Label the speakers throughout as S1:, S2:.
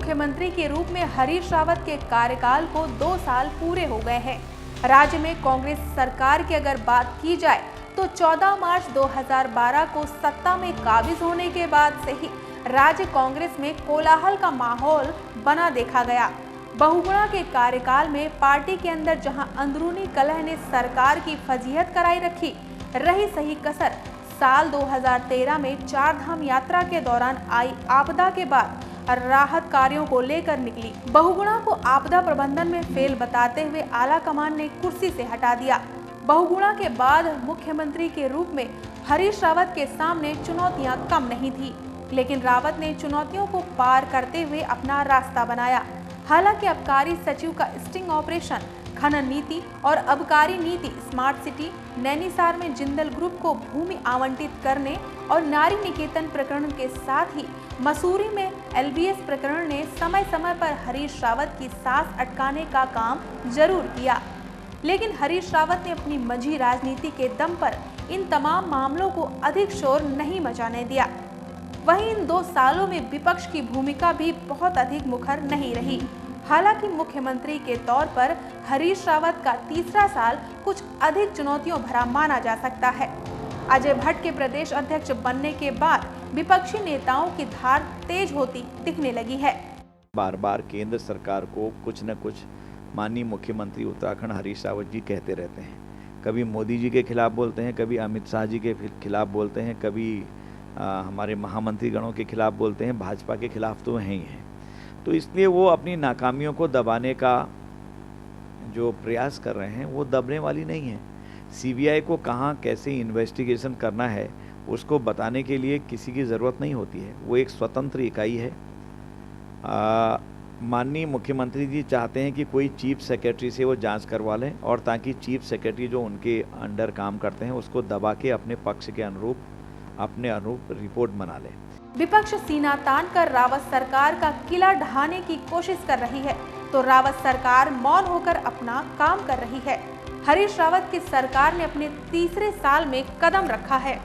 S1: मुख्यमंत्री के रूप में हरीश रावत के कार्यकाल को 2 साल पूरे हो गए हैं। राज्य में कांग्रेस सरकार की अगर बात की जाए तो 14 मार्च 2012 को सत्ता में काबिज होने के बाद से ही राज्य कांग्रेस में कोलाहल का माहौल बना देखा गया। बहुगुणा के कार्यकाल में पार्टी के अंदर जहां अंदरूनी कलह ने सरकार की फजीहत कराई रखी, रही सही कसर साल 2013 में चार धाम यात्रा के दौरान आई आपदा के बाद राहत कार्यों को लेकर निकली। बहुगुणा को आपदा प्रबंधन में फेल बताते हुए आला कमान ने कुर्सी से हटा दिया। बहुगुणा के बाद मुख्यमंत्री के रूप में हरीश रावत के सामने चुनौतियां कम नहीं थी, लेकिन रावत ने चुनौतियों को पार करते हुए अपना रास्ता बनाया। हालांकि आबकारी सचिव का स्टिंग ऑपरेशन, खनन नीति और आबकारी नीति, स्मार्ट सिटी, नैनीसार में जिंदल ग्रुप को भूमि आवंटित करने और नारी निकेतन प्रकरण के साथ ही मसूरी में LBS प्रकरण ने समय समय पर हरीश रावत की सांस अटकाने का काम जरूर किया, लेकिन हरीश रावत ने अपनी मंझी राजनीति के दम पर इन तमाम मामलों को अधिक शोर नहीं मचाने दिया। वहीं इन 2 सालों में विपक्ष की भूमिका भी बहुत अधिक मुखर नहीं रही। हालांकि मुख्यमंत्री के तौर पर हरीश रावत का तीसरा साल कुछ अधिक चुनौतियों भरा माना जा सकता है। अजय भट्ट के प्रदेश अध्यक्ष बनने के बाद विपक्षी नेताओं की धार तेज होती दिखने लगी है।
S2: बार बार केंद्र सरकार को कुछ न कुछ माननीय मुख्यमंत्री उत्तराखंड हरीश रावत जी कहते रहते हैं। कभी मोदी जी के खिलाफ बोलते हैं, कभी अमित शाह जी के खिलाफ बोलते हैं, कभी हमारे महामंत्री गणों के खिलाफ बोलते हैं। भाजपा के खिलाफ तो हैं ही हैं। तो इसलिए वो अपनी नाकामियों को दबाने का जो प्रयास कर रहे हैं वो दबने वाली नहीं है। CBI को कहाँ कैसे इन्वेस्टिगेशन करना है उसको बताने के लिए किसी की ज़रूरत नहीं होती है। वो एक स्वतंत्र इकाई है। माननीय मुख्यमंत्री जी चाहते हैं कि कोई चीफ सेक्रेटरी से वो जांच करवा लें, और ताकि चीफ सेक्रेटरी जो उनके अंडर काम करते हैं उसको दबा के अपने पक्ष के अनुरूप रिपोर्ट बना लें।
S1: विपक्ष सीना तान कर रावत सरकार का किला ढहाने की कोशिश कर रही है, तो रावत सरकार मौन होकर अपना काम कर रही है। हरीश रावत की सरकार ने अपने तीसरे साल में कदम रखा है।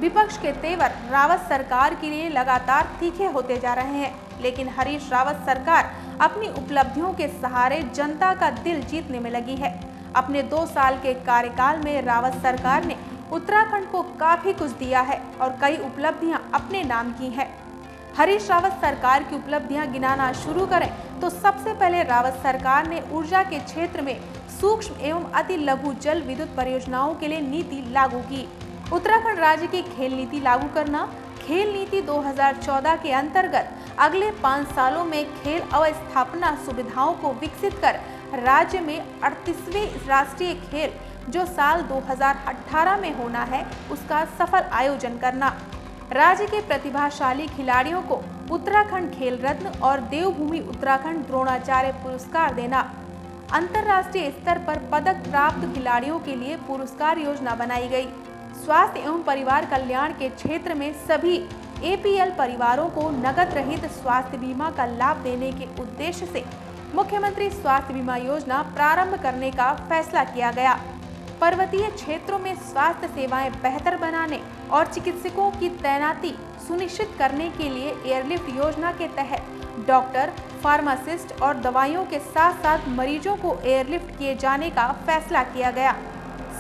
S1: विपक्ष के तेवर रावत सरकार के लिए लगातार तीखे होते जा रहे हैं, लेकिन हरीश रावत सरकार अपनी उपलब्धियों के सहारे जनता का दिल जीतने में लगी है। अपने 2 साल के कार्यकाल में रावत सरकार ने उत्तराखंड को काफी कुछ दिया है और कई उपलब्धियां अपने नाम की हैं। हरीश रावत सरकार की उपलब्धियां गिनाना शुरू करें तो सबसे पहले रावत सरकार ने ऊर्जा के क्षेत्र में सूक्ष्म एवं अति लघु जल विद्युत परियोजनाओं के लिए नीति लागू की। उत्तराखंड राज्य की खेल नीति लागू करना। खेल नीति 2014 के अंतर्गत अगले 5 सालों में खेल अवस्थापना सुविधाओं को विकसित कर राज्य में 38वें राष्ट्रीय खेल जो साल 2018 में होना है उसका सफल आयोजन करना। राज्य के प्रतिभाशाली खिलाड़ियों को उत्तराखंड खेल रत्न और देवभूमि उत्तराखंड द्रोणाचार्य पुरस्कार देना। अंतर्राष्ट्रीय स्तर पर पदक प्राप्त खिलाड़ियों के लिए पुरस्कार योजना बनाई गई। स्वास्थ्य एवं परिवार कल्याण के क्षेत्र में सभी APL परिवारों को नकद रहित स्वास्थ्य बीमा का लाभ देने के उद्देश्य से मुख्यमंत्री स्वास्थ्य बीमा योजना प्रारंभ करने का फैसला किया गया। पर्वतीय क्षेत्रों में स्वास्थ्य सेवाएं बेहतर बनाने और चिकित्सकों की तैनाती सुनिश्चित करने के लिए एयरलिफ्ट योजना के तहत डॉक्टर, फार्मासिस्ट और दवाइयों के साथ साथ मरीजों को एयरलिफ्ट किए जाने का फैसला किया गया।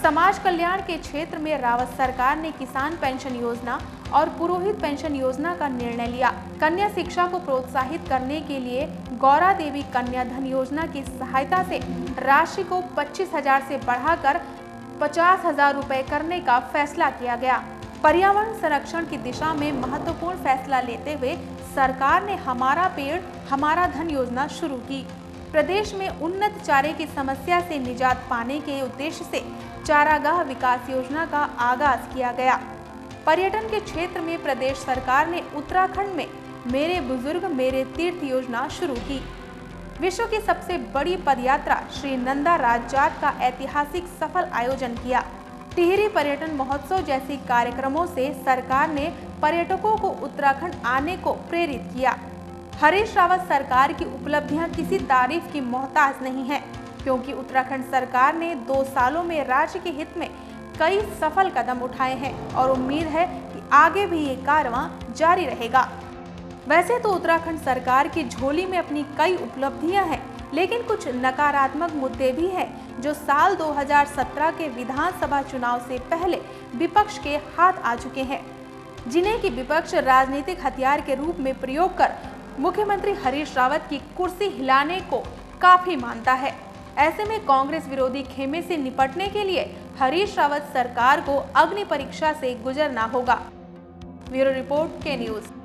S1: समाज कल्याण के क्षेत्र में रावत सरकार ने किसान पेंशन योजना और पुरोहित पेंशन योजना का निर्णय लिया। कन्या शिक्षा को प्रोत्साहित करने के लिए गौरा देवी कन्या धन योजना की सहायता से राशि को 25,000 से बढ़ाकर 50,000 रुपए करने का फैसला किया गया। पर्यावरण संरक्षण की दिशा में महत्वपूर्ण फैसला लेते हुए सरकार ने हमारा पेड़ हमारा धन योजना शुरू की। प्रदेश में उन्नत चारे की समस्या से निजात पाने के उद्देश्य से चारागाह विकास योजना का आगाज किया गया। पर्यटन के क्षेत्र में प्रदेश सरकार ने उत्तराखंड में मेरे बुजुर्ग मेरे तीर्थ योजना शुरू की। विश्व की सबसे बड़ी पदयात्रा श्री नंदा राजजात का ऐतिहासिक सफल आयोजन किया। टिहरी पर्यटन महोत्सव जैसे कार्यक्रमों से सरकार ने पर्यटकों को उत्तराखंड आने को प्रेरित किया। हरीश रावत सरकार की उपलब्धियां किसी तारीफ की मोहताज नहीं है, क्योंकि उत्तराखंड सरकार ने 2 सालों में राज्य के हित में कई सफल कदम उठाए हैं और उम्मीद है कि आगे भी ये कारवां जारी रहेगा। वैसे तो उत्तराखंड सरकार की झोली में अपनी कई उपलब्धियां हैं, लेकिन कुछ नकारात्मक मुद्दे भी हैं जो साल 2017 के विधानसभा चुनाव से पहले विपक्ष के हाथ आ चुके हैं, जिन्हें कि विपक्ष राजनीतिक हथियार के रूप में प्रयोग कर मुख्यमंत्री हरीश रावत की कुर्सी हिलाने को काफी मानता है। ऐसे में कांग्रेस विरोधी खेमे से निपटने के लिए हरीश रावत सरकार को अग्नि परीक्षा से गुजरना होगा। ब्यूरो रिपोर्ट के न्यूज़।